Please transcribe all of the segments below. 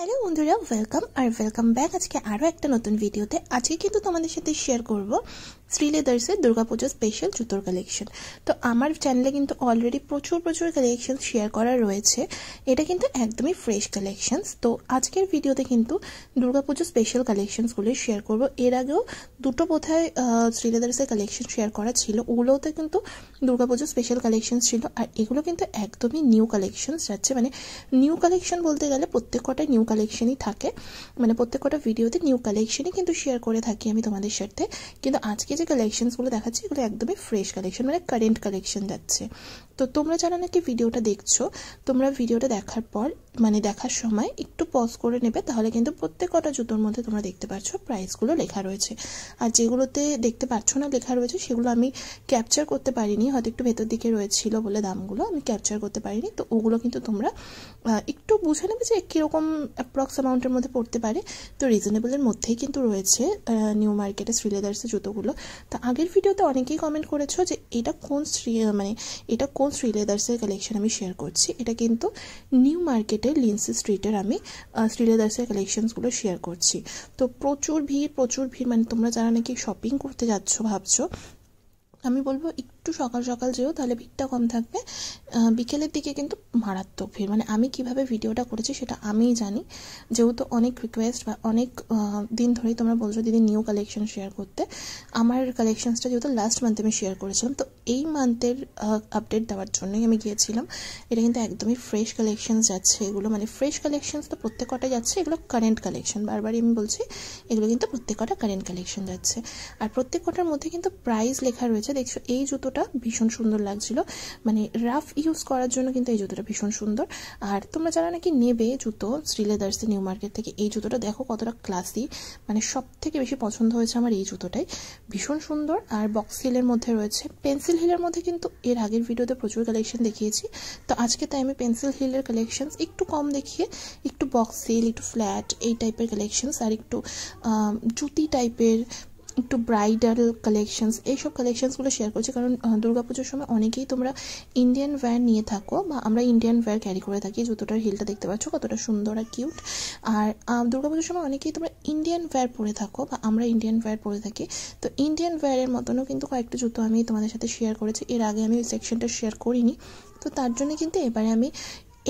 Hello বন্ধুরা, welcome back আজকে আরও একটা নতুন ভিডিওতে। আজকে কিন্তু তোমাদের সাথে শেয়ার করব শ্রীলেদার্সের দুর্গাপুজো স্পেশাল জুতোর কালেকশন। তো আমার চ্যানেলে কিন্তু অলরেডি প্রচুর কালেকশন শেয়ার করা রয়েছে। এটা কিন্তু একদমই ফ্রেশ কালেকশনস। তো আজকের ভিডিওতে কিন্তু দুর্গাপুজো স্পেশাল কালেকশনসগুলো শেয়ার করব। এর আগেও দুটো বোধহয় শ্রীলেদার্সের কালেকশন শেয়ার করা ছিল, ওগুলোতে কিন্তু দুর্গাপুজো স্পেশাল কালেকশন ছিল। আর এগুলো কিন্তু একদমই নিউ কালেকশনস যাচ্ছে, মানে নিউ কালেকশন বলতে গেলে প্রত্যেক কটায় নিউ কালেকশনই থাকে, মানে প্রত্যেক কটা ভিডিওতে নিউ কালেকশনই কিন্তু শেয়ার করে থাকি আমি তোমাদের সাথে। কিন্তু আজকে যে কালেকশনসগুলো দেখাচ্ছি এগুলো একদমই ফ্রেশ কালেকশন, মানে কারেন্ট কালেকশন যাচ্ছে। তো তোমরা যারা নাকি ভিডিওটা দেখছো, তোমরা ভিডিওটা দেখার পর মানে দেখার সময় একটু পজ করে নেবে, তাহলে কিন্তু প্রত্যেক কটা জুতোর মধ্যে তোমরা দেখতে পাচ্ছ প্রাইসগুলো লেখা রয়েছে। আর যেগুলোতে দেখতে পাচ্ছ না লেখা রয়েছে সেগুলো আমি ক্যাপচার করতে পারিনি, হয়তো একটু ভেতর দিকে রয়েছিল বলে দামগুলো আমি ক্যাপচার করতে পারিনি। তো ওগুলো কিন্তু তোমরা একটু বুঝে নেবে যে কীরকম অ্যাপ্রক্স অ্যামাউন্টের মধ্যে পড়তে পারে। তো রিজনেবলের মধ্যেই কিন্তু রয়েছে নিউ মার্কেটে শ্রীলেদার্সের জুতোগুলো। তো আগের ভিডিওতে অনেকেই কমেন্ট করেছো যে এটা কোন শ্রীলেদার্সের কালেকশন আমি শেয়ার করছি। এটা কিন্তু নিউ মার্কেটের লিন্সি স্ট্রিটের আমি শ্রীলেদার্সের কালেকশনসগুলো শেয়ার করছি। তো প্রচুর ভিড়, মানে তোমরা যারা নাকি শপিং করতে যাচ্ছ ভাবছো, আমি বলবো একটু সকাল সকাল যেও, তাহলে ভিড়টা কম থাকবে। বিকেলের দিকে কিন্তু মারাত্মক ভিড়। মানে আমি কিভাবে ভিডিওটা করেছি সেটা আমিই জানি, যেহেতু অনেক রিকোয়েস্ট বা অনেক দিন ধরেই তোমরা বলছো দিদি নিউ কালেকশন শেয়ার করতে। আমার কালেকশনসটা যেহেতু লাস্ট মান্থে আমি শেয়ার করেছিলাম, তো এই মান্থের আপডেট দেওয়ার জন্যই আমি গিয়েছিলাম। এটা কিন্তু একদমই ফ্রেশ কালেকশনস যাচ্ছে এগুলো, মানে ফ্রেশ কালেকশনস তো প্রত্যেক কটাই যাচ্ছে, এগুলো কারেন্ট কালেকশন। বারবারই আমি বলছি এগুলো কিন্তু প্রত্যেক কটা কারেন্ট কালেকশন যাচ্ছে। আর প্রত্যেক কটার মধ্যে কিন্তু প্রাইস লেখা রয়েছে। দেখছো এই জুতোটা ভীষণ সুন্দর লাগছিল, মানে রাফ ইউজ করার জন্য কিন্তু এই জুতোটা ভীষণ সুন্দর। আর তোমরা যারা নাকি নেবে জুতো শ্রীলেদার্স নিউ মার্কেট থেকে, এই জুতোটা দেখো কতটা ক্লাসি, মানে সব থেকে বেশি পছন্দ হয়েছে আমার এই জুতোটাই, ভীষণ সুন্দর। আর বক্স হিলের মধ্যে রয়েছে, পেন্সিল হিলের মধ্যে কিন্তু এর আগের ভিডিওতে প্রচুর কালেকশন দেখিয়েছি। তো আজকে তাই আমি পেন্সিল হিলের কালেকশন একটু কম দেখিয়ে একটু বক্স হিল, একটু ফ্ল্যাট এই টাইপের কালেকশনস, আর একটু জুতি টাইপের, একটু ব্রাইডাল কালেকশনস, এইসব কালেকশনসগুলো শেয়ার করছি। কারণ দুর্গাপুজোর সময় অনেকেই তোমরা ইন্ডিয়ান ওয়্যার নিয়ে থাকো, বা আমরা ইন্ডিয়ান ওয়্যার ক্যারি করে থাকি। জুতোটার হিলটা দেখতে পাচ্ছ কতটা সুন্দর আর কিউট। আর দুর্গাপুজোর সময় অনেকেই তোমরা ইন্ডিয়ান ওয়্যার পরে থাকো, বা আমরা ইন্ডিয়ান ওয়্যার পরে থাকি। তো ইন্ডিয়ান ওয়্যারের মতনও কিন্তু কয়েকটা জুতো আমি তোমাদের সাথে শেয়ার করেছি। এর আগে আমি ওই সেকশনটা শেয়ার করিনি, তো তার জন্য কিন্তু এবারে আমি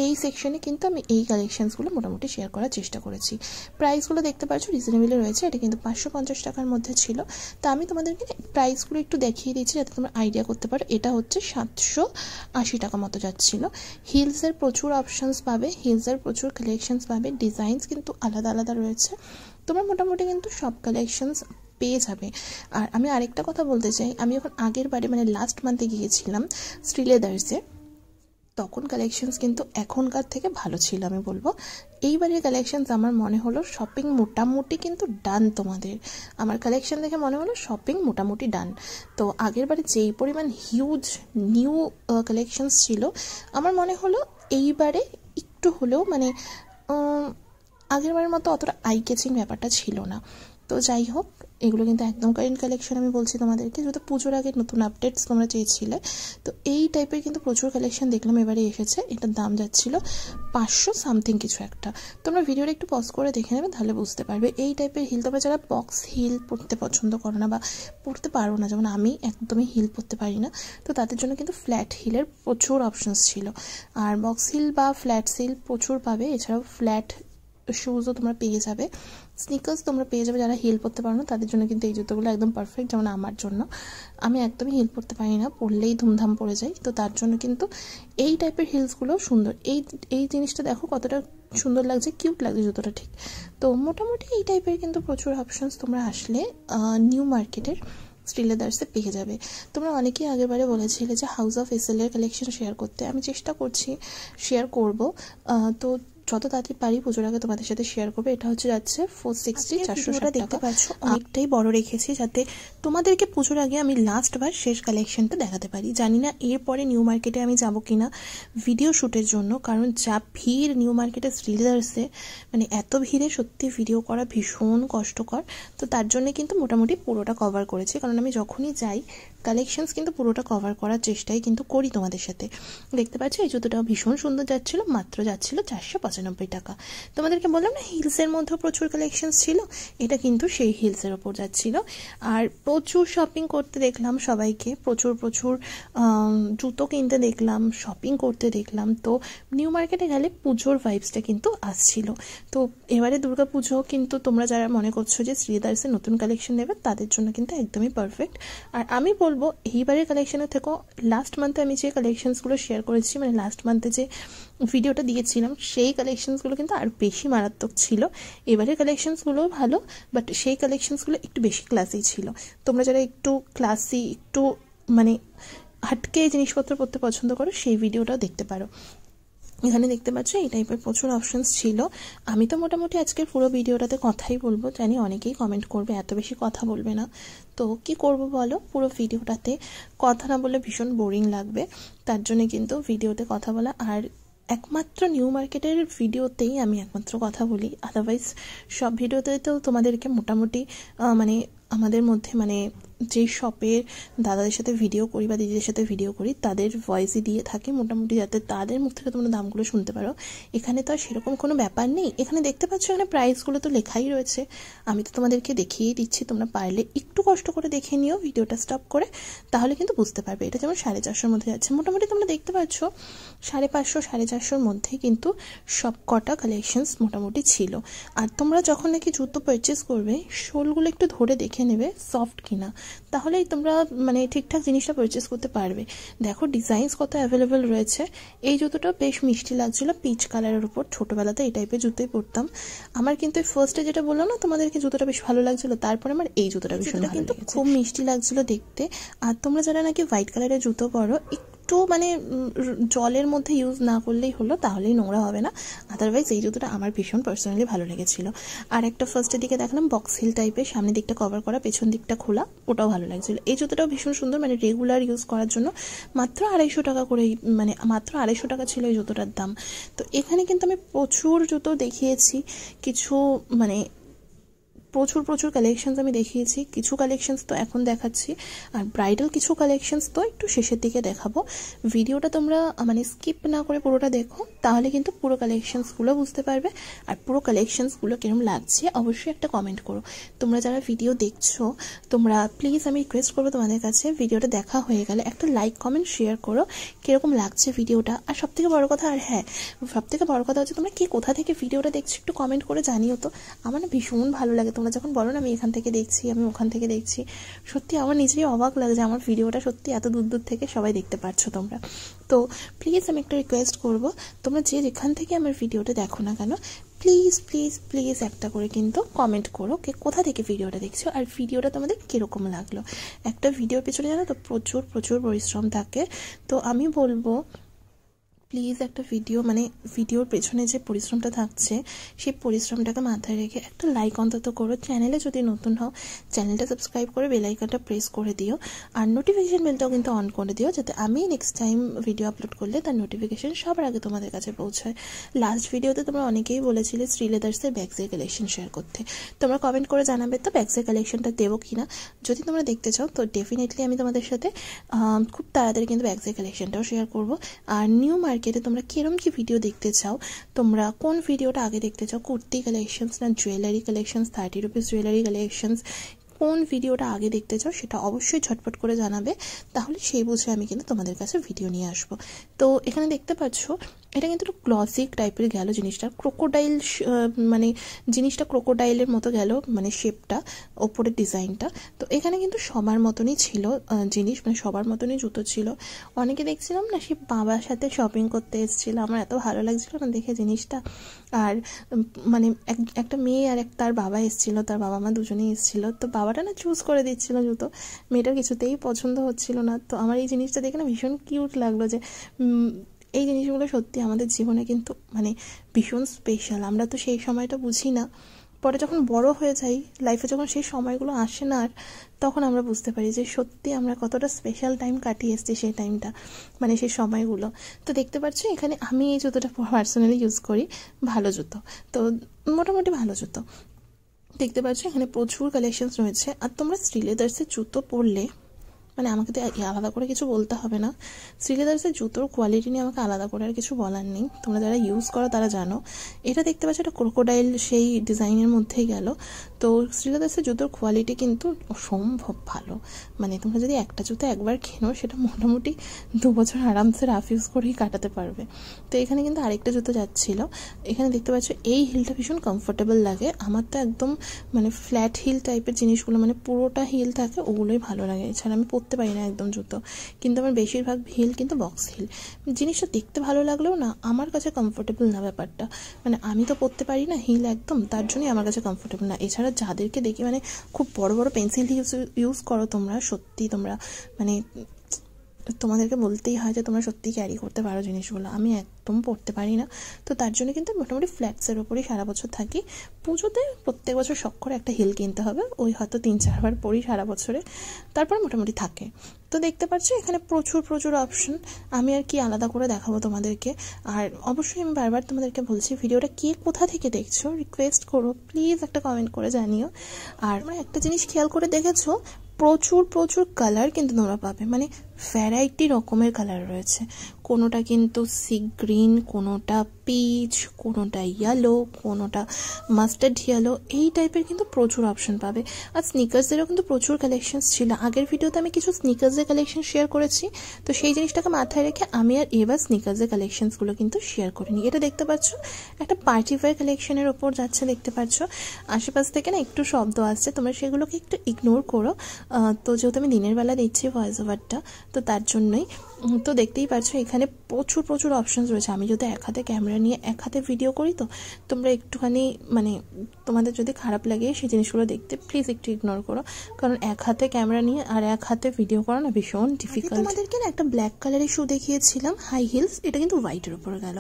এই সেকশনে কিন্তু আমি এই কালেকশনসগুলো মোটামুটি শেয়ার করার চেষ্টা করেছি। প্রাইসগুলো দেখতে পাচ্ছ রিজনেবলই রয়েছে। এটা কিন্তু 550 টাকার মধ্যে ছিল। তা আমি তোমাদেরকে প্রাইসগুলো একটু দেখিয়ে দিচ্ছি যাতে তোমরা আইডিয়া করতে পারো। এটা হচ্ছে 780 টাকা মতো যাচ্ছিল। হিলসের প্রচুর অপশানস পাবে, হিলসের প্রচুর কালেকশনস পাবে, ডিজাইনস কিন্তু আলাদা আলাদা রয়েছে। তোমরা মোটামুটি কিন্তু সব কালেকশনস পেয়ে যাবে। আর আমি আরেকটা কথা বলতে চাই, আমি যখন আগের বারে মানে লাস্ট মান্থে গিয়েছিলাম শ্রীলেদার্সে, তখন কালেকশনস কিন্তু এখনকার থেকে ভালো ছিল আমি বলবো। এইবারের কালেকশনস আমার মনে হলো শপিং মোটামুটি কিন্তু ডান। তোমাদের আমার কালেকশন দেখে মনে হলো শপিং মোটামুটি ডান। তো আগের বারে যেই পরিমাণ হিউজ নিউ কালেকশনস ছিল, আমার মনে হলো এইবারে একটু হলেও মানে আগের বারের মতো অতটা আই ক্যাচিং ব্যাপারটা ছিল না। তো যাই হোক, এগুলো কিন্তু একদম কারেন্ট কালেকশন আমি বলছি তোমাদেরকে, যেহেতু পুজোর আগে নতুন আপডেটস তোমরা চেয়েছিলে। তো এই টাইপের কিন্তু প্রচুর কালেকশন দেখলাম এবারে এসেছে। এটার দাম যাচ্ছিল 500 সামথিং কিছু একটা। তোমরা ভিডিওটা একটু পজ করে দেখে নেবে, তাহলে বুঝতে পারবে। এই টাইপের হিল, তোমরা যারা বক্স হিল পরতে পছন্দ করো না বা পরতে পারো না, যেমন আমি একদমই হিল পরতে পারি না, তো তাদের জন্য কিন্তু ফ্ল্যাট হিলের প্রচুর অপশানস ছিল। আর বক্স হিল বা ফ্ল্যাট হিল প্রচুর পাবে। এছাড়াও ফ্ল্যাট শুজও তোমরা পেয়ে যাবে, স্নিকার্স তোমরা পেয়ে যাবে। যারা হিল পরতে পারো না তাদের জন্য কিন্তু এই জুতোগুলো একদম পারফেক্ট। যেমন আমার জন্য, আমি একদমই হিল পরতে পারি না, পরলেই ধুমধাম পড়ে যাই। তো তার জন্য কিন্তু এই টাইপের হিলসগুলো সুন্দর। এই জিনিসটা দেখো কতটা সুন্দর লাগছে, কিউট লাগছে জুতোটা ঠিক। তো মোটামুটি এই টাইপের কিন্তু প্রচুর অপশানস তোমরা আসলে নিউ মার্কেটের শ্রীলেদার্সে পেয়ে যাবে। তোমরা অনেকেই আগেরবারে বলেছিলে যে হাউস অফ এসএলের কালেকশন শেয়ার করতে, আমি চেষ্টা করছি, শেয়ার করব। তো যত তাড়াতাড়ি পারি পুজোর আগে তোমাদের সাথে শেয়ার করবে। এটা হচ্ছে যাচ্ছে 460, 460 দেখতে পাচ্ছ অনেকটাই বড় রেখেছি, যাতে তোমাদেরকে পুজোর আগে আমি লাস্টবার শেষ কালেকশনটা দেখাতে পারি। জানি না এরপরে নিউ মার্কেটে আমি যাবো কিনা ভিডিও শ্যুটের জন্য, কারণ যা ভিড় নিউ মার্কেটে শ্রীলেদার্সে, মানে এত ভিড়ে সত্যি ভিডিও করা ভীষণ কষ্টকর। তো তার জন্য কিন্তু মোটামুটি পুরোটা কভার করেছি, কারণ আমি যখনই যাই কালেকশনস কিন্তু পুরোটা কভার করার চেষ্টাই কিন্তু করি তোমাদের সাথে। দেখতে পাচ্ছ এই জুতোটাও ভীষণ সুন্দর যাচ্ছিল, মাত্র যাচ্ছিল 495 টাকা। তোমাদেরকে বললাম না হিলসের মধ্যেও প্রচুর কালেকশনস ছিল, এটা কিন্তু সেই হিলসের ওপর যাচ্ছিল। আর প্রচুর শপিং করতে দেখলাম সবাইকে, প্রচুর জুতো কিনতে দেখলাম, শপিং করতে দেখলাম। তো নিউ মার্কেটে গেলে পুজোর ভাইবসটা কিন্তু আসছিল। তো এবারে দুর্গা পুজো কিন্তু তোমরা যারা মনে করছো যে শ্রীলেদার্সের নতুন কালেকশন নেবে তাদের জন্য কিন্তু একদমই পারফেক্ট। আর আমি বলবো এইবারের কালেকশনের থেকেও লাস্ট মান্থে আমি যে কালেকশনসগুলো শেয়ার করেছি, মানে লাস্ট মান্থে যে ভিডিওটা দিয়েছিলাম সেই কালেকশনসগুলো কিন্তু আর বেশি মারাত্মক ছিল। এবারের কালেকশনসগুলোও ভালো, বাট সেই কালেকশনসগুলো একটু বেশি ক্লাসি ছিল। তোমরা যারা একটু ক্লাসি, একটু মানে হাটকে জিনিসপত্র পরতে পছন্দ করো সেই ভিডিওটাও দেখতে পারো। এখানে দেখতে পাচ্ছ এই টাইপের প্রচুর অপশনস ছিল। আমি তো মোটামুটি আজকের পুরো ভিডিওটাতে কথাই বলবো, জানি অনেকেই কমেন্ট করবে এত বেশি কথা বলবে না, তো কি করব বলো, পুরো ভিডিওটাতে কথা না বললে ভীষণ বোরিং লাগবে, তার জন্য কিন্তু ভিডিওতে কথা বলা। আর একমাত্র নিউ মার্কেটের ভিডিওতেই আমি একমাত্র কথা বলি, আদারওয়াইজ সব ভিডিওতে তো তোমাদেরকে মোটামুটি মানে আমাদের মধ্যে মানে যেই শপের দাদাদের সাথে ভিডিও করি বা দিদিদের সাথে ভিডিও করি তাদের ভয়েসই দিয়ে থাকি মোটামুটি, যাতে তাদের মুখ থেকে তোমরা দামগুলো শুনতে পারো। এখানে তো আর সেরকম কোনো ব্যাপার নেই। এখানে দেখতে পাচ্ছ এখানে প্রাইসগুলো তো লেখাই রয়েছে, আমি তো তোমাদেরকে দেখিয়েই দিচ্ছি। তোমরা পারলে একটু কষ্ট করে দেখে নিও ভিডিওটা স্টপ করে, তাহলে কিন্তু বুঝতে পারবে। এটা যেমন 450-র মধ্যে যাচ্ছে, মোটামুটি তোমরা দেখতে পাচ্ছ 550 450-র মধ্যে কিন্তু সব কটা কালেকশনস মোটামুটি ছিল। আর তোমরা যখন নাকি জুতো পারচেস করবে শোলগুলো একটু ধরে দেখে নেবে সফট কিনা, তাহলেই তোমরা মানে ঠিকঠাক জিনিসটা পারচেস করতে পারবে। দেখো ডিজাইনস কত অ্যাভেলেবেল রয়েছে। এই জুতোটা বেশ মিষ্টি লাগছিল, পিচ কালারের উপর। ছোটোবেলাতে এই টাইপের জুতোই পরতাম। আমার কিন্তু ফার্স্টে যেটা বললাম না তোমাদেরকে জুতোটা বেশ ভালো লাগছিল, তারপরে আমার এই জুতোটা ভীষণ ভালো কিন্তু খুব মিষ্টি লাগছিল দেখতে। আর তোমরা যারা নাকি হোয়াইট কালারের জুতো পরো একটু মানে জলের মধ্যে ইউজ না করলেই হলো, তাহলেই নোংরা হবে না। আদারওয়াইজ এই জুতোটা আমার ভীষণ পার্সোনালি ভালো লেগেছিল। আর একটা ফার্স্টের দিকে দেখলাম বক্স হিল টাইপের, সামনের দিকটা কভার করা, পেছন দিকটা খোলা, ওটাও ভালো লাগছিল। এই জুতোটাও ভীষণ সুন্দর, মানে রেগুলার ইউজ করার জন্য মাত্র 250 টাকা করে, মানে মাত্র 250 টাকা ছিল এই জুতোটার দাম। তো এখানে কিন্তু আমি প্রচুর জুতো দেখিয়েছি, কিছু মানে প্রচুর কালেকশনস আমি দেখিয়েছি। কিছু কালেকশনস তো এখন দেখাচ্ছি, আর ব্রাইডাল কিছু কালেকশনস তো একটু শেষের দিকে দেখাবো। ভিডিওটা তোমরা মানে স্কিপ না করে পুরোটা দেখো, তাহলে কিন্তু পুরো কালেকশনসগুলো বুঝতে পারবে। আর পুরো কালেকশনসগুলো কিরকম লাগছে অবশ্যই একটা কমেন্ট করো। তোমরা যারা ভিডিও দেখছো তোমরা প্লিজ, আমি রিকোয়েস্ট করবো তোমাদের কাছে, ভিডিওটা দেখা হয়ে গেলে একটা লাইক কমেন্ট শেয়ার করো কিরকম লাগছে ভিডিওটা। আর সবথেকে বড় কথা, আর হ্যাঁ সবথেকে বড় কথা হচ্ছে তোমরা কে কোথা থেকে ভিডিওটা দেখছো একটু কমেন্ট করে জানিও তো। আমার না ভীষণ ভালো লাগে তোমরা যখন বলো না আমি এখান থেকে দেখছি, আমি ওখান থেকে দেখছি, সত্যি আমার নিজেরই অবাক লাগে যে আমার ভিডিওটা সত্যি এত দূর থেকে সবাই দেখতে পারছো তোমরা। তো প্লিজ আমি একটা রিকোয়েস্ট করব, তোমরা যে যেখান থেকে আমার ভিডিওটা দেখো না কেন প্লিজ প্লিজ প্লিজ একটা করে কিন্তু কমেন্ট করো কে কোথা থেকে ভিডিওটা দেখছো, আর ভিডিওটা তোমাদের কীরকম লাগলো। একটা ভিডিওর পেছনে জানো তো প্রচুর পরিশ্রম থাকে। তো আমি বলবো প্লিজ একটা ভিডিও মানে ভিডিওর পেছনে যে পরিশ্রমটা থাকছে সেই পরিশ্রমটাকে মাথায় রেখে একটা লাইক অন্তত করো। চ্যানেলে যদি নতুন হও চ্যানেলটা সাবস্ক্রাইব করে বেল আইকনটা প্রেস করে দিও, আর নোটিফিকেশন বেলটাও কিন্তু অন করে দিও, যাতে আমি নেক্সট টাইম ভিডিও আপলোড করলে তার নোটিফিকেশন সবার আগে তোমাদের কাছে পৌঁছায়। লাস্ট ভিডিওতে তোমরা অনেকেই বলেছিলে শ্রীলেদার্সের ব্যাগসের কালেকশন শেয়ার করতে, তোমরা কমেন্ট করে জানাবে তো ব্যাগসের কালেকশনটা দেবো কিনা। যদি তোমরা দেখতে চাও তো ডেফিনেটলি আমি তোমাদের সাথে খুব তাড়াতাড়ি কিন্তু ব্যাগসের কালেকশনটাও শেয়ার করবো। আর নিউ মার্কেটে তোমরা কিরম কি ভিডিও দেখতে চাও, তোমরা কোন ভিডিওটা আগে দেখতে চাও, কুর্তি কালেকশনস না jewellery collections, 30 rupees jewellery collections, কোন ভিডিওটা আগে দেখতে চাও সেটা অবশ্যই ঝটপট করে জানাবে, তাহলে সেই বুঝে আমি কিন্তু তোমাদের কাছে ভিডিও নিয়ে আসবো। তো এখানে দেখতে পাচ্ছ এটা কিন্তু একটু গ্লসিক টাইপের গেল জিনিসটা, ক্রোকোডাইল মানে জিনিসটা ক্রোকোডাইলের মতো গেল, মানে শেপটা, ওপরের ডিজাইনটা। তো এখানে কিন্তু সবার মতনই ছিল জিনিস, মানে সবার মতনই জুতো ছিল। অনেকে দেখছিলাম না সে বাবার সাথে শপিং করতে এসেছিল, আমার এত ভালো লাগছিল না দেখে জিনিসটা। আর মানে একটা মেয়ে আর তার বাবা এসেছিল, তার বাবা মা দুজনেই এসেছিল। তো বাবাটা না চুজ করে দিচ্ছিল জুতো, মেয়েটার কিছুতেই পছন্দ হচ্ছিল না। তো আমার এই জিনিসটা দেখে না ভীষণ কিউট লাগলো যে এই জিনিসগুলো সত্যি আমাদের জীবনে কিন্তু মানে ভীষণ স্পেশাল। আমরা তো সেই সময়টা বুঝি না, পরে যখন বড় হয়ে যাই লাইফে যখন সেই সময়গুলো আসে না আর, তখন আমরা বুঝতে পারি যে সত্যি আমরা কতটা স্পেশাল টাইম কাটিয়ে এসেছি সেই টাইমটা, মানে সেই সময়গুলো। তো দেখতে পাচ্ছ এখানে আমি এই জুতোটা পার্সোনালি ইউজ করি, ভালো জুতো, তো মোটামুটি ভালো জুতো। দেখতে পাচ্ছ এখানে প্রচুর কালেকশনস রয়েছে। আর তোমরা শ্রীলেদার্সের জুতো পরলে মানে আমাকে তো আলাদা করে কিছু বলতে হবে না। শ্রীলেদার্সের জুতোর কোয়ালিটি নিয়ে আমাকে আলাদা করে আর কিছু বলার নেই, তোমরা যারা ইউজ করো তারা জানো। এটা দেখতে পাচ্ছ, এটা ক্রোকোডাইল সেই ডিজাইনের মধ্যেই গেল। তো শ্রীলেদার্সের জুতোর কোয়ালিটি কিন্তু অসম্ভব ভালো, মানে তোমরা যদি একটা জুতো একবার কেনো সেটা মোটামুটি 2 বছর আরামসে রাফ ইউজ করেই কাটাতে পারবে। তো এখানে কিন্তু আরেকটা জুতো যাচ্ছিল, এখানে দেখতে পাচ্ছ এই হিলটা ভীষণ কমফোর্টেবল লাগে। আমার তো একদম মানে ফ্ল্যাট হিল টাইপের জিনিসগুলো, মানে পুরোটা হিল থাকে, ওগুলোই ভালো লাগে। এছাড়া আমি পরতে পারি না একদম জুতো, কিন্তু আমার বেশিরভাগ হিল কিন্তু বক্স হিল। জিনিসটা দেখতে ভালো লাগলেও না আমার কাছে কমফোর্টেবল না ব্যাপারটা, মানে আমি তো পরতে পারি না হিল একদম, তার জন্যই আমার কাছে কমফোর্টেবল না। এছাড়া যাদেরকে দেখি মানে খুব বড় বড় পেন্সিল ইউজ করো তোমরা, সত্যি তোমরা মানে তোমাদেরকে বলতেই হয় যে তোমরা সত্যিই ক্যারি করতে পারো জিনিসগুলো, আমি একদম পড়তে পারি না। তো তার জন্য কিন্তু মোটামুটি ফ্ল্যাটসের ওপরেই সারা বছর থাকি। পুজোতে প্রত্যেক বছর শখ করে একটা হিল কিনতে হবে, ওই হয়তো 3-4 বার পরি সারা বছরে, তারপর মোটামুটি থাকে। তো দেখতে পাচ্ছ এখানে প্রচুর প্রচুর অপশন, আমি আর কি আলাদা করে দেখাবো তোমাদেরকে। আর অবশ্যই আমি বারবার তোমাদেরকে বলছি, ভিডিওটা কে কোথা থেকে দেখছো রিকোয়েস্ট করো, প্লিজ একটা কমেন্ট করে জানিও। আর তোমরা একটা জিনিস খেয়াল করে দেখেছো, প্রচুর প্রচুর কালার কিন্তু তোমরা পাবে, মানে ভ্যারাইটি রকমের কালার রয়েছে। কোনোটা কিন্তু সি গ্রিন, কোনোটা পিচ, কোনোটা ইয়েলো, কোনোটা মাস্টার্ড ইয়েলো, এই টাইপের কিন্তু প্রচুর অপশন পাবে। আর স্নিকার্সেরও কিন্তু প্রচুর কালেকশনস ছিল, আগের ভিডিওতে আমি কিছু স্নিকার্সের কালেকশন শেয়ার করেছি, তো সেই জিনিসটাকে মাথায় রেখে আমি আর এবার স্নিকার্সের কালেকশনসগুলো কিন্তু শেয়ার করিনি। এটা দেখতে পাচ্ছ একটা পার্টি ওয়্যার কালেকশনের ওপর যাচ্ছে, দেখতে পাচ্ছ আশেপাশ থেকে না একটু শব্দ আসছে, তোমরা সেগুলোকে একটু ইগনোর করো। তো যেহেতু আমি দিনের বেলা দিচ্ছি ভয়েস ওভারটা, তো তার জন্যই। তো দেখতেই পাচ্ছ এখানে প্রচুর প্রচুর অপশানস রয়েছে। আমি যদি এক হাতে ক্যামেরা নিয়ে এক হাতে ভিডিও করি, তো তোমরা একটুখানি মানে তোমাদের যদি খারাপ লাগে সেই জিনিসগুলো দেখতে, প্লিজ একটু ইগনোর করো, কারণ এক হাতে ক্যামেরা নিয়ে আর এক হাতে ভিডিও করা না ভীষণ ডিফিকাল্ট। তোমাদেরকে না একটা ব্ল্যাক কালারের শু দেখিয়েছিলাম হাই হিলস, এটা কিন্তু হোয়াইটের উপর গেল।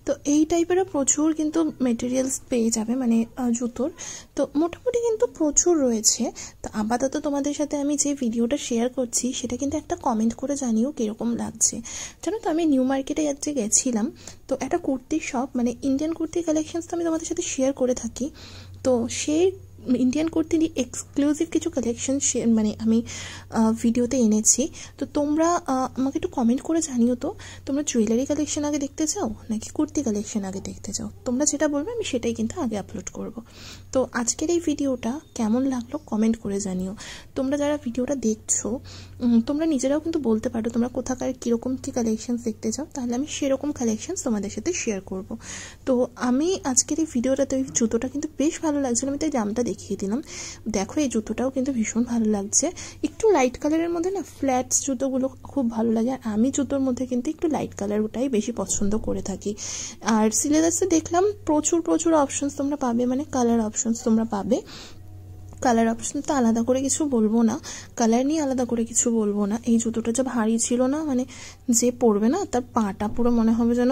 তো এই টাইপেরও প্রচুর কিন্তু মেটেরিয়ালস পেয়ে যাবে, মানে জুতোর। তো মোটামুটি কিন্তু প্রচুর রয়েছে। তো আপাতত তোমাদের সাথে আমি যে ভিডিওটা শেয়ার করছি সেটা কিন্তু একটা কমেন্ট করে জানিও কীরকম লাগছে। জানো তো আমি নিউ মার্কেটে আজকে গেছিলাম, তো একটা কুর্তির শপ, মানে ইন্ডিয়ান কুর্তির কালেকশনস তো আমি তোমাদের সাথে শেয়ার করে থাকি। তো সেই ইন্ডিয়ান কুর্তিরই এক্সক্লুসিভ কিছু কালেকশন মানে আমি ভিডিওতে এনেছি। তো তোমরা আমাকে একটু কমেন্ট করে জানিও তো, তোমরা জুয়েলারি কালেকশন আগে দেখতে চাও নাকি কুর্তি কালেকশন আগে দেখতে চাও, তোমরা যেটা বলবে আমি সেটাই কিন্তু আগে আপলোড করব। তো আজকের এই ভিডিওটা কেমন লাগলো কমেন্ট করে জানিও। তোমরা যারা ভিডিওটা দেখছো তোমরা নিজেরাও কিন্তু বলতে পারো তোমরা কোথাকার কীরকম কী কালেকশনস দেখতে চাও, তাহলে আমি সেরকম কালেকশনস তোমাদের সাথে শেয়ার করব। তো আমি আজকের এই ভিডিওটাতে ওই জুতোটা কিন্তু বেশ ভালো লাগছিল, আমি তাই দামটা দেখিয়ে দিলাম। দেখো এই জুতোটাও কিন্তু ভীষণ ভালো লাগছে, একটু লাইট কালারের মধ্যে না ফ্ল্যাটস জুতোগুলো খুব ভালো লাগে, আর আমি জুতোর মধ্যে কিন্তু একটু লাইট কালারটাই বেশি পছন্দ করে থাকি। আর শ্রীলেদার্সে দেখলাম প্রচুর প্রচুর অপশনস তোমরা পাবে, মানে কালার অপশনস তোমরা পাবে। কালার অপশন তো আলাদা করে কিছু বলবো না, কালার নিয়ে আলাদা করে কিছু বলবো না। এই জুতোটা যা ভারী ছিল না, মানে যে পরবে না তার পাটা পুরো মনে হবে যেন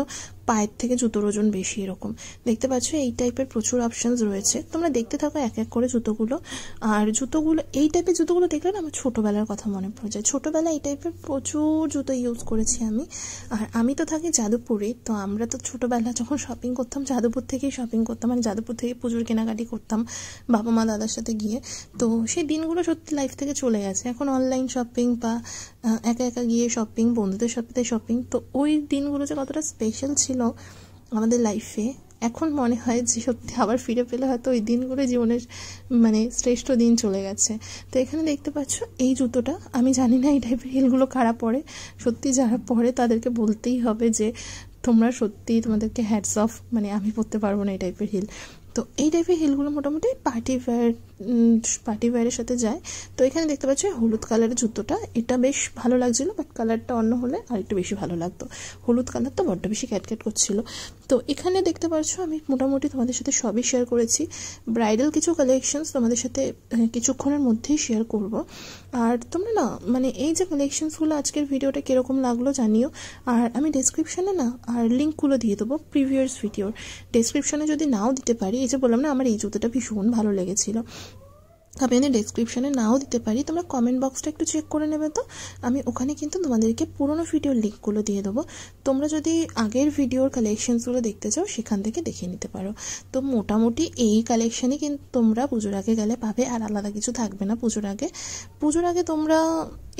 পায়ের থেকে জুতোর ওজন বেশি, এরকম। দেখতে পাচ্ছ এই টাইপের প্রচুর অপশানস রয়েছে, তোমরা দেখতে থাকো এক এক করে জুতোগুলো। আর জুতোগুলো এই টাইপের জুতোগুলো দেখলে না আমার ছোটোবেলার কথা মনে পড়ে যায়। ছোটোবেলায় এই টাইপের প্রচুর জুতো ইউজ করেছি আমি। আর আমি তো থাকি যাদবপুরে, তো আমরা তো ছোটোবেলা যখন শপিং করতাম যাদবপুর থেকেই শপিং করতাম, মানে যাদবপুর থেকে পুজোর কেনাকাটি করতাম বাবা মা দাদার সাথে গিয়ে। তো সেই দিনগুলো সত্যি লাইফ থেকে চলে গেছে, এখন অনলাইন শপিং বা একা একা গিয়ে শপিং, বন্ধুদের সাথে শপিং। তো ওই দিনগুলো যে কতটা স্পেশাল ছিল আমাদের লাইফে, এখন মনে হয় যে সত্যি আবার ফিরে পেলে হয়তো ওই দিনগুলো জীবনের মানে শ্রেষ্ঠ দিন চলে গেছে। তো এখানে দেখতে পাচ্ছ এই জুতোটা, আমি জানি না এই টাইপের হিলগুলো কারা পরে, সত্যি যারা পরে তাদেরকে বলতেই হবে যে তোমরা সত্যি, তোমাদেরকে হ্যাটস অফ, মানে আমি পরতে পারবো না এই টাইপের হিল। তো এই টাইপের হিলগুলো মোটামুটি পার্টি ওয়্যারের সাথে যায়। তো এখানে দেখতে পাচ্ছ হলুদ কালারের জুতোটা, এটা বেশ ভালো লাগছিল, বাট কালারটা অন্য হলে আর একটু বেশি ভালো লাগতো। হলুদ কালার তো বড্ড বেশি ক্যাটক্যাট করছিল। তো এখানে দেখতে পাচ্ছ আমি মোটামুটি তোমাদের সাথে সবই শেয়ার করেছি। ব্রাইডাল কিছু কালেকশনস তোমাদের সাথে কিছুক্ষণের মধ্যেই শেয়ার করব। আর তোমরা না মানে এই যে কালেকশনসগুলো আজকের ভিডিওটা কীরকম লাগলো জানিও। আর আমি ডেসক্রিপশানে না আর লিঙ্কগুলো দিয়ে দেবো প্রিভিয়াস ভিডিওর। ডেসক্রিপশানে যদি নাও দিতে পারি, এই যে বললাম না আমার এই জুতোটা ভীষণ ভালো লেগেছিল, আমি ডেসক্রিপশানে নাও দিতে পারি, তোমরা কমেন্ট বক্সটা একটু চেক করে নেবে। তো আমি ওখানে কিন্তু তোমাদেরকে পুরোনো ভিডিওর লিঙ্কগুলো দিয়ে দেবো, তোমরা যদি আগের ভিডিওর কালেকশনসগুলো দেখতে চাও সেখান থেকে দেখে নিতে পারো। তো মোটামুটি এই কালেকশানই কিন্তু তোমরা পুজোর আগে গেলে পাবে, আর আলাদা কিছু থাকবে না পুজোর আগে। পুজোর আগে তোমরা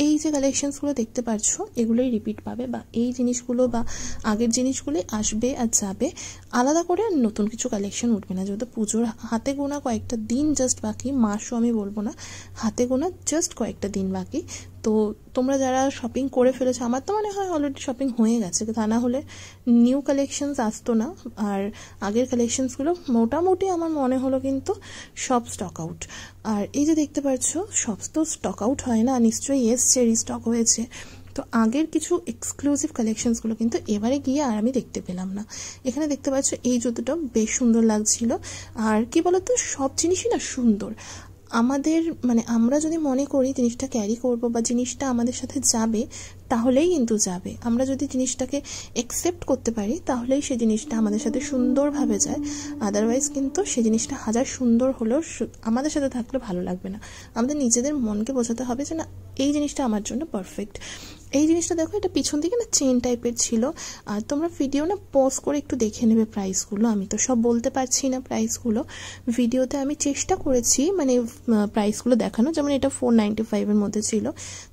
এই যে কালেকশনসগুলো দেখতে পাচ্ছ এগুলোই রিপিট পাবে, বা এই জিনিসগুলো বা আগের জিনিসগুলোই আসবে আর যাবে, আলাদা করে আর নতুন কিছু কালেকশন উঠবে না। যেহেতু পুজোর হাতে গোনা কয়েকটা দিন জাস্ট বাকি, মাসও আমি বলবো না, হাতে গোনা জাস্ট কয়েকটা দিন বাকি। তো তোমরা যারা শপিং করে ফেলেছো, আমার তো মনে হয় অলরেডি শপিং হয়ে গেছে, তা না হলে নিউ কালেকশনস আসতো না। আর আগের কালেকশনসগুলো মোটামুটি আমার মনে হলো কিন্তু সব স্টক আউট। আর এই যে দেখতে পাচ্ছ সব তো স্টক আউট হয় না, নিশ্চয়ই এসছে, রিস্টক হয়েছে। তো আগের কিছু এক্সক্লুসিভ কালেকশনসগুলো কিন্তু এবারে গিয়ে আর আমি দেখতে পেলাম না। এখানে দেখতে পাচ্ছ এই জুতোটা বেশ সুন্দর লাগছিল। আর কি বলতো, সব জিনিসই না সুন্দর। আমাদের মানে আমরা যদি মনে করি জিনিসটা ক্যারি করব বা জিনিসটা আমাদের সাথে যাবে, তাহলেই কিন্তু যাবে। আমরা যদি জিনিসটাকে অ্যাকসেপ্ট করতে পারি তাহলেই সেই জিনিসটা আমাদের সাথে সুন্দরভাবে যায়। আদারওয়াইজ কিন্তু সেই জিনিসটা হাজার সুন্দর হলেও আমাদের সাথে থাকলে ভালো লাগবে না। আমাদের নিজেদের মনকে বোঝাতে হবে যে না, এই জিনিসটা আমার জন্য পারফেক্ট। এই জিনিসটা দেখো, এটা পিছন দিকে না চেন টাইপের ছিল। আর তোমরা ভিডিও না পজ করে একটু দেখে নেবে প্রাইসগুলো। আমি তো সব বলতে পারছি না প্রাইসগুলো, ভিডিওতে আমি চেষ্টা করেছি মানে প্রাইসগুলো দেখানো। যেমন এটা 495-এর মধ্যে ছিল।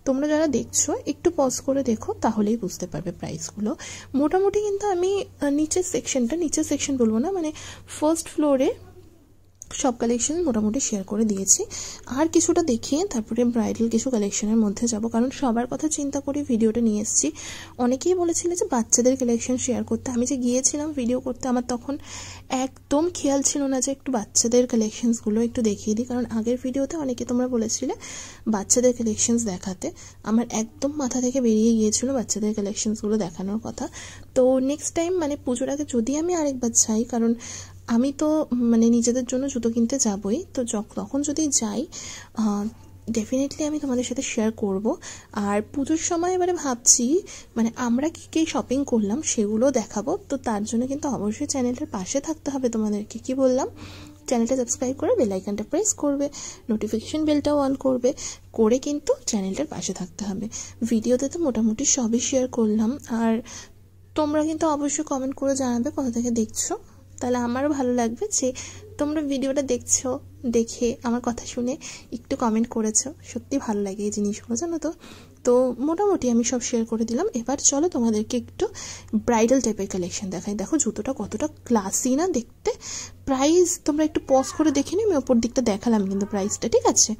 তোমরা যারা দেখছো একটু পজ করে দেখো, তাহলেই বুঝতে পারবে প্রাইসগুলো। মোটামুটি কিন্তু আমি নিচের সেকশন বলবো না, মানে ফার্স্ট ফ্লোরে সব কালেকশন মোটামুটি শেয়ার করে দিয়েছি। আর কিছুটা দেখিয়ে তারপরে ব্রাইডাল কিছু কালেকশনের মধ্যে যাব, কারণ সবার কথা চিন্তা করে ভিডিওটা নিয়ে এসেছি। অনেকেই বলেছিল যে বাচ্চাদের কালেকশন শেয়ার করতে। আমি যে গিয়েছিলাম ভিডিও করতে, আমার তখন একদম খেয়াল ছিল না যে একটু বাচ্চাদের কালেকশনসগুলো একটু দেখিয়ে দিই, কারণ আগের ভিডিওতে অনেকে তোমরা বলেছিলে বাচ্চাদের কালেকশনস দেখাতে। আমার একদম মাথা থেকে বেরিয়ে গিয়েছিল বাচ্চাদের কালেকশনসগুলো দেখানোর কথা। তো নেক্সট টাইম মানে পুজোর আগে যদি আমি আরেকবার চাই, কারণ আমি তো মানে নিজেদের জন্য জুতো কিনতে যাবই, তো তখন যদি যাই ডেফিনেটলি আমি তোমাদের সাথে শেয়ার করব। আর পুজোর সময় এবারে ভাবছি মানে আমরা কী শপিং করলাম সেগুলো দেখাবো। তো তার জন্য কিন্তু অবশ্যই চ্যানেলটার পাশে থাকতে হবে তোমাদেরকে। কি বললাম, চ্যানেলটা সাবস্ক্রাইব করে বেল আইকনটা প্রেস করবে, নোটিফিকেশন বেলটাও অন করবে, করে কিন্তু চ্যানেলটার পাশে থাকতে হবে। ভিডিওতে তো মোটামুটি সবই শেয়ার করলাম। আর তোমরা কিন্তু অবশ্যই কমেন্ট করে জানাবে কোথা থেকে দেখছো, তাহলে আমারও ভালো লাগবে যে তোমরা ভিডিওটা দেখছো, দেখে আমার কথা শুনে একটু কমেন্ট করেছো। সত্যি ভালো লাগে এই জিনিসগুলো, জানো তো। তো মোটামুটি আমি সব শেয়ার করে দিলাম। এবার চলো তোমাদেরকে একটু ব্রাইডাল টাইপের কালেকশন দেখাই। দেখো জুতোটা কতটা ক্লাসি না দেখতে। প্রাইস তোমরা একটু পজ করে দেখে নিও, আমি ওপর দিকটা দেখালাম কিন্তু প্রাইসটা, ঠিক আছে।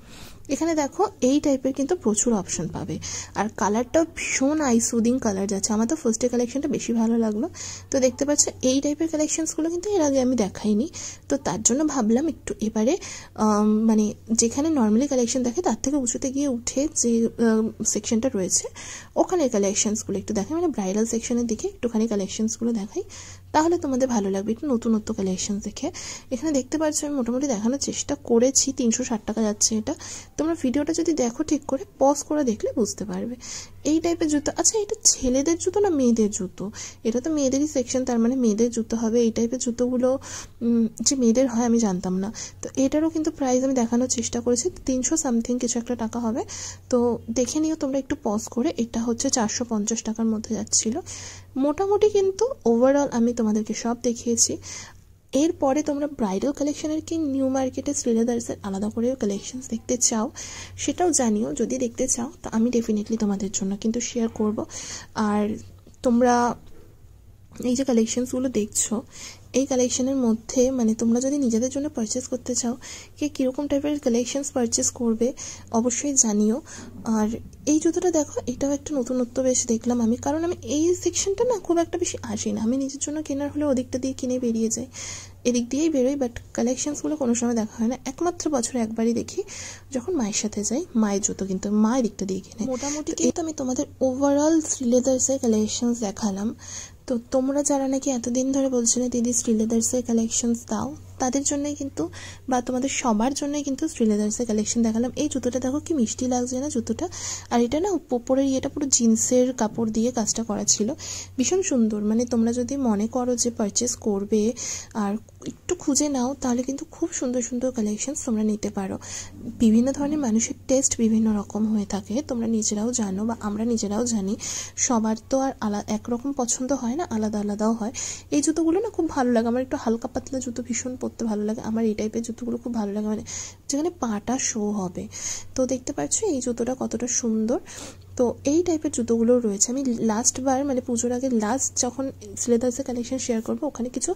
এখানে দেখো এই টাইপের কিন্তু প্রচুর অপশন পাবে। আর কালারটাও ভীষণ আই সুদিং কালার যাচ্ছে। আমার তো ফার্স্টের কালেকশনটা বেশি ভালো লাগলো। তো দেখতে পাচ্ছ এই টাইপের কালেকশনসগুলো কিন্তু এর আগে আমি দেখাইনি, তো তার জন্য ভাবলাম একটু এবারে মানে যেখানে নর্মালি কালেকশন দেখে তার থেকে উঁচুতে গিয়ে উঠে যে সেকশনটা রয়েছে ওখানের কালেকশনসগুলো একটু দেখাই, মানে ব্রাইডাল সেকশনের দিকে একটুখানি কালেকশনসগুলো দেখাই, তাহলে তোমাদের ভালো লাগবে একটু নতুনত্ব কালেকশন দেখে। এখানে দেখতে পাচ্ছ আমি মোটামুটি দেখানোর চেষ্টা করেছি। 360 টাকা যাচ্ছে এটা। তোমরা ভিডিওটা যদি দেখো ঠিক করে, পজ করে দেখলে বুঝতে পারবে। এই টাইপের জুতো, আচ্ছা এটা ছেলেদের জুতো না মেয়েদের জুতো? এটা তো মেয়েদেরই সেকশন, তার মানে মেয়েদের জুতো হবে। এই টাইপের জুতোগুলো যে মেয়েদের হয় আমি জানতাম না। তো এটারও কিন্তু প্রাইস আমি দেখানোর চেষ্টা করেছি, 300 সামথিং কিছু একটা টাকা হবে। তো দেখে নিও তোমরা একটু পজ করে। এটা হচ্ছে 450 টাকার মধ্যে যাচ্ছিল। মোটামুটি কিন্তু ওভারঅল আমি তোমাদেরকে সব দেখিয়েছি। এরপরে তোমরা ব্রাইডাল কালেকশনের কি নিউ মার্কেটে শ্রীলেদার্সের আলাদা করে কালেকশনস দেখতে চাও সেটাও জানিও। যদি দেখতে চাও তো আমি ডেফিনেটলি তোমাদের জন্য কিন্তু শেয়ার করব। আর তোমরা এই যে কালেকশনসগুলো দেখছো, এই কালেকশনের মধ্যে মানে তোমরা যদি নিজেদের জন্য পারচেস করতে চাও, কে কীরকম টাইপের কালেকশনস পারচেস করবে অবশ্যই জানিও। আর এই জুতোটা দেখো, এটাও একটা নতুনত্ব বেশ দেখলাম আমি, কারণ আমি এই সেকশনটা না খুব একটা বেশি আসি না। আমি নিজের জন্য কেনার হলে ওদিকটা দিয়ে কিনে বেরিয়ে যাই, এদিক দিয়েই বেরোই, বাট কালেকশনসগুলো কোনো সময় দেখা হয় না। একমাত্র বছরে একবারই দেখি, যখন মায়ের সাথে যাই। মায়ের জুতো কিন্তু মায়ের দিকটা দিয়ে কিনে। মোটামুটি কিন্তু আমি তোমাদের ওভারঅল শ্রীলেদার্সের কালেকশনস দেখালাম। তো তোমরা যারা নাকি এতদিন ধরে বলছিলে দিদি শ্রীলেদার্সের কালেকশনস দাও, তাদের জন্যই কিন্তু বা তোমাদের সবার জন্যই কিন্তু শ্রীলেদার্সের কালেকশন দেখালাম। এই জুতোটা দেখো কি মিষ্টি লাগছে না জুতোটা। আর এটা না উপরের ইয়েটা পুরো জিন্সের কাপড় দিয়ে কাজটা করা ছিল, ভীষণ সুন্দর। মানে তোমরা যদি মনে করো যে পারচেস করবে আর একটু খুঁজে নাও, তাহলে কিন্তু খুব সুন্দর সুন্দর কালেকশনস তোমরা নিতে পারো। বিভিন্ন ধরনের মানুষের টেস্ট বিভিন্ন রকম হয়ে থাকে, তোমরা নিজেরাও জানো বা আমরা নিজেরাও জানি। সবার তো আর একরকম পছন্দ হয় না, আলাদা আলাদাও হয়। এই জুতোগুলো না খুব ভালো লাগে আমার, একটু হালকা পাতলা জুতো ভীষণ পরতে ভালো লাগে। আমার এই টাইপের জুতোগুলো খুব ভালো লাগে, মানে যেখানে পাটা শো হবে। তো দেখতে পাচ্ছ এই জুতোটা কতটা সুন্দর। তো এই টাইপের জুতোগুলো রয়েছে। আমি লাস্টবার মানে পুজোর আগে লাস্ট যখন শ্রীলেদার্সের কালেকশন শেয়ার করব, ওখানে কিছু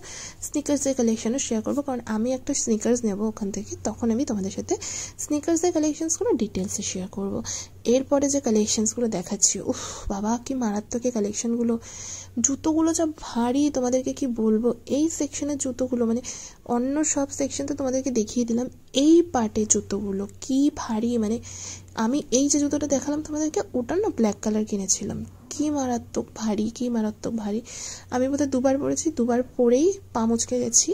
স্নিকার্সের কালেকশনও শেয়ার করব, কারণ আমি একটা স্নিকার্স নেব ওখান থেকে, তখন আমি তোমাদের সাথে স্নিকার্সের কালেকশনসগুলো ডিটেলসে শেয়ার করব। এরপরে যে কালেকশনসগুলো দেখাচ্ছি, উফ বাবা কি মারাত্মক এই কালেকশনগুলো। জুতোগুলো যা ভারী তোমাদেরকে কি বলবো। এই সেকশনের জুতোগুলো মানে অন্য সব সেকশন তো তোমাদেরকে দেখিয়ে দিলাম, এই পার্টের জুতোগুলো কি ভারী। মানে আমি এই যে জুতোটা দেখালাম তোমাদেরকে, ওটা না ব্ল্যাক কালার কিনেছিলাম, কি মারাত্মক ভারী, কি মারাত্মক ভারী। আমি বোধহয় 2বার পরেছি, 2বার পরেই পা মুচকে গেছি।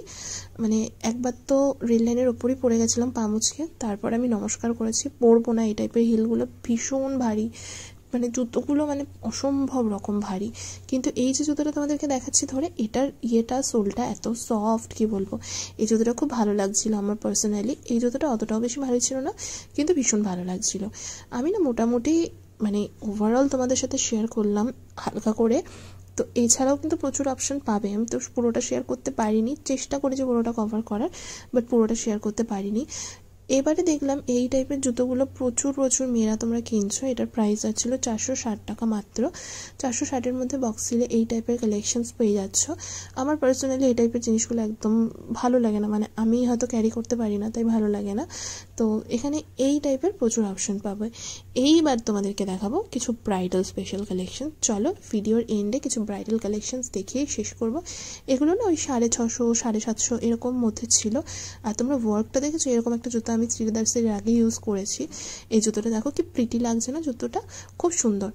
মানে একবার তো রেল লাইনের ওপরই পড়ে গেছিলাম পা মুচকে, তারপর আমি নমস্কার করেছি, পরবো না এই টাইপের হিলগুলো, ভীষণ ভারী। মানে জুতোগুলো মানে অসম্ভব রকম ভারী। কিন্তু এই যে জুতোটা তোমাদেরকে দেখাচ্ছি ধরে, এটার সোলটা এত সফট, কি বলবো। এই জুতোটা খুব ভালো লাগছিল আমার পার্সোনালি। এই জুতোটা অতটাও বেশি ভারী ছিল না, কিন্তু ভীষণ ভালো লাগছিল। আমি না মোটামুটি মানে ওভারঅল তোমাদের সাথে শেয়ার করলাম হালকা করে। তো এছাড়াও কিন্তু প্রচুর অপশন পাবে, আমি তো পুরোটা শেয়ার করতে পারিনি, চেষ্টা করেছি পুরোটা কভার করার, বাট পুরোটা শেয়ার করতে পারিনি। এবারে দেখলাম এই টাইপের জুতোগুলো প্রচুর মেয়েরা তোমরা কিনছো। এটার প্রাইস ছিল 460 টাকা মাত্র। 460-এর মধ্যে বক্সিলে এই টাইপের কালেকশনস পেয়ে যাচ্ছ। আমার পার্সোনালি এই টাইপের জিনিসগুলো একদম ভালো লাগে না, মানে আমি হয়তো ক্যারি করতে পারি না, তাই ভালো লাগে না। তো এখানে এই টাইপের প্রচুর অপশন পাবে। এইবার তোমাদেরকে দেখাবো কিছু ব্রাইডাল স্পেশাল কালেকশন। চলো ভিডিওর এন্ডে কিছু ব্রাইডাল কালেকশনস দেখিয়ে শেষ করব। এগুলো না ওই 650, 750 এরকম মধ্যে ছিল। আর তোমরা ওয়ার্কটা দেখেছো, এরকম একটা জুতো আমি শ্রীলেদার্সের আগে ইউজ করেছি। এই জুতোটা দেখো কি প্রিটি লাগছে না, জুতোটা খুব সুন্দর।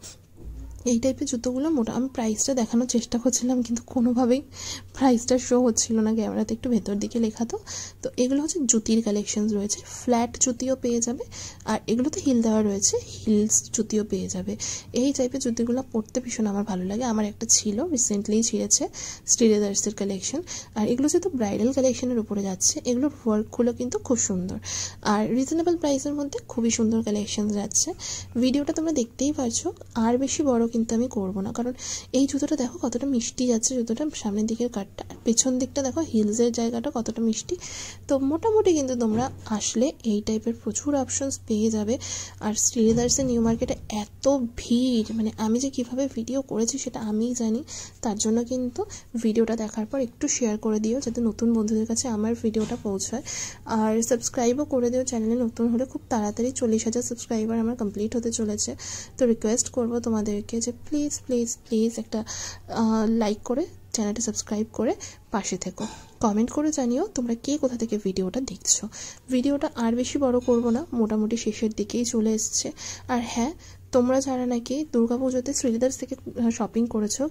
এই টাইপের জুতোগুলো আমি প্রাইসটা দেখানোর চেষ্টা করছিলাম, কিন্তু কোনোভাবেই প্রাইসটা শো হচ্ছিল না ক্যামেরাতে, একটু ভেতর দিকে লেখা। তো এগুলো হচ্ছে জুতির কালেকশনস রয়েছে, ফ্ল্যাট জুতিও পেয়ে যাবে, আর এগুলোতে হিল দেওয়া রয়েছে, হিলস জুতিও পেয়ে যাবে। এই টাইপের জুতিগুলো পরতে ভীষণ আমার ভালো লাগে। আমার একটা ছিল, রিসেন্টলি ছিঁড়েছে, শ্রীলেদার্সের কালেকশন। আর এগুলো যেহেতু ব্রাইডাল কালেকশনের উপরে যাচ্ছে, এগুলোর ওয়ার্কগুলো কিন্তু খুব সুন্দর, আর রিজনেবল প্রাইসের মধ্যে খুবই সুন্দর কালেকশন যাচ্ছে। ভিডিওটা তোমরা দেখতেই পারছো, আর বেশি বড় কিন্তু আমি করব না, কারণ এই জুতোটা দেখো কতটা মিষ্টি যাচ্ছে, জুতোটা সামনের দিকের কাটটা, আর পেছন দিকটা দেখো হিলসের জায়গাটা কতটা মিষ্টি। তো মোটামুটি কিন্তু তোমরা আসলে এই টাইপের প্রচুর অপশনস পেয়ে যাবে। আর শ্রীলেদার্সের নিউ মার্কেটে এত ভিড়, মানে আমি যে কীভাবে ভিডিও করেছি সেটা আমিই জানি। তার জন্য কিন্তু ভিডিওটা দেখার পর একটু শেয়ার করে দিও, যাতে নতুন বন্ধুদের কাছে আমার ভিডিওটা পৌঁছায়। আর সাবস্ক্রাইবও করে দিও চ্যানেলে নতুন হলে। খুব তাড়াতাড়ি 40,000 সাবস্ক্রাইবার আমার কমপ্লিট হতে চলেছে। তো রিকোয়েস্ট করবো তোমাদেরকে যে প্লিজ প্লিজ প্লিজ একটা লাইক করে চ্যানেলটা সাবস্ক্রাইব করে পাশে থেকো। কমেন্ট করে জানিও তোমরা কে কোথা থেকে ভিডিওটা দেখছো। ভিডিওটা আর বেশি বড় করব না, মোটামুটি শেষের দিকেই চলে এসছে। আর হ্যাঁ, তোমরা যারা নাকি দুর্গাপুজোতে শ্রীলেদার্স থেকে শপিং করেছো,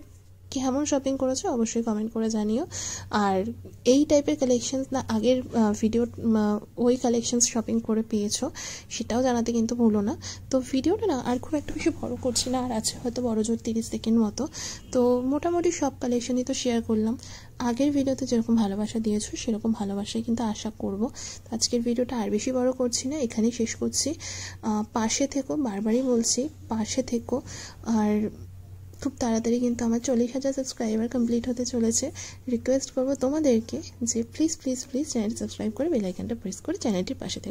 কেমন শপিং করেছো অবশ্যই কমেন্ট করে জানিও। আর এই টাইপের কালেকশনস না আগের ভিডিও ওই কালেকশনস শপিং করে পেয়েছো সেটাও জানাতে কিন্তু ভুলো না। তো ভিডিওটা না আর খুব একটা বেশি বড় করছি না, আর আছে হয়তো বড় জোর 30 সেকেন্ড মতো। তো মোটামুটি সব কালেকশনই তো শেয়ার করলাম। আগের ভিডিওতে যেরকম ভালোবাসা দিয়েছো সেরকম ভালোবাসাই কিন্তু আশা করব। আজকের ভিডিওটা আর বেশি বড় করছি না, এখানেই শেষ করছি। পাশে থেকো, বারবারই বলছি পাশে থেকো। আর খুব তাড়াতাড়ি কিন্তু আমার 40,000 সাবস্ক্রাইবার কমপ্লিট হতে চলেছে। রিকোয়েস্ট করবো তোমাদেরকে যে প্লিজ প্লিজ প্লিজ চ্যানেলটি সাবস্ক্রাইব করে বেল আইকনটা প্রেস করে চ্যানেলটির পাশে থেকো।